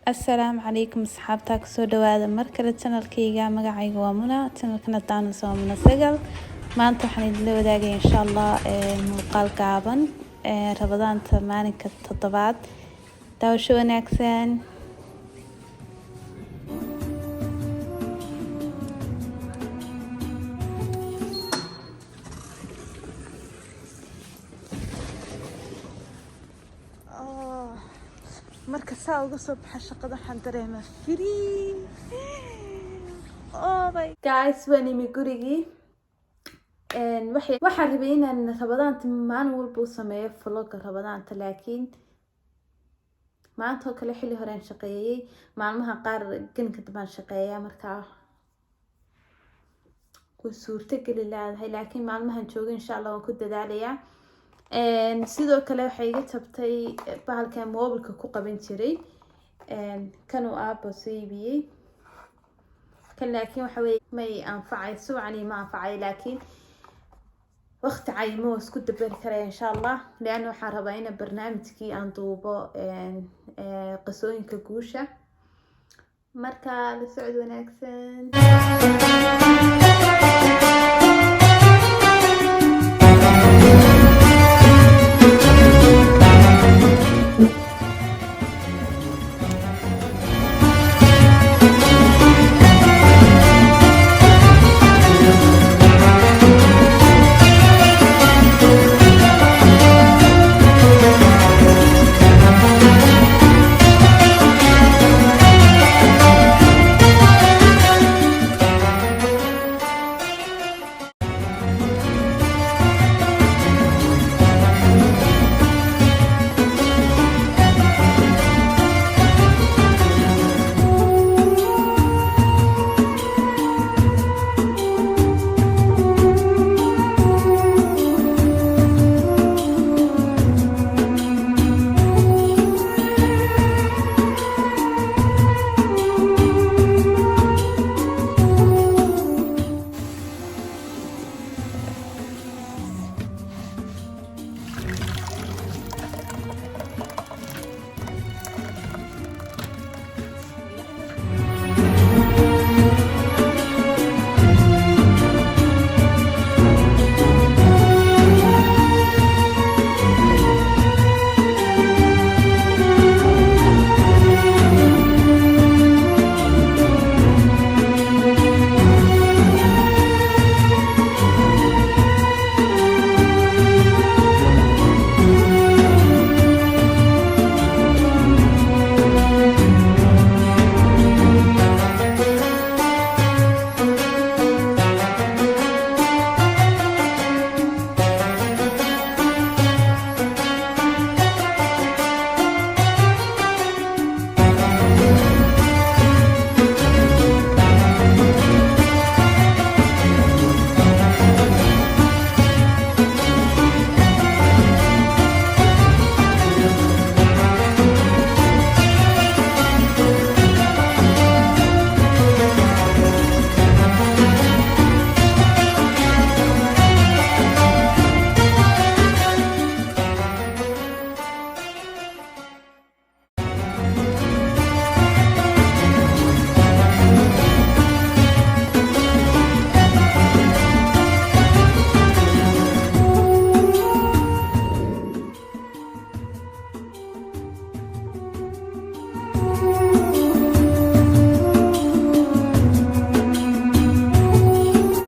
السلام عليكم أصحابتك سودو هذا مركز channel كيجا مقعي ومنا channel كنا تانو سومنا سجل ما أنت حنيدلو داقي إن شاء الله مقال كابن رمضان ثمانية كتطبعات تاو شو نكسن marka saa uga soo baxa shaqada waxaan dareemaa free. Oh my guys, waan imi gurigii waxaan rabay inaan rabadaanta maalin walba u sameeyo vlogga rabadaanta, laakiin maanta oo kale xilli hore aan shaqeeyay, maalmaha qaar ganka dambaan shaqeeyaa, markaa ku suurtageli laadahay, laakiin maalmahan joogo insha Allah waan ku dadaalayaa. sidoo kale waxay iga tabtay bahalkan mobilka ku qaban jiray kan uu aabo soo iibiyay kan, laakiin waxa weeye may anfacay suucani ma anfacay, laakiin waqti caymo isku dabari karaya insha Allah, leeyahay waxaan rabaa in barnaamijkii aan duubo qisooyinka guusha. marka la socod wanaagsan.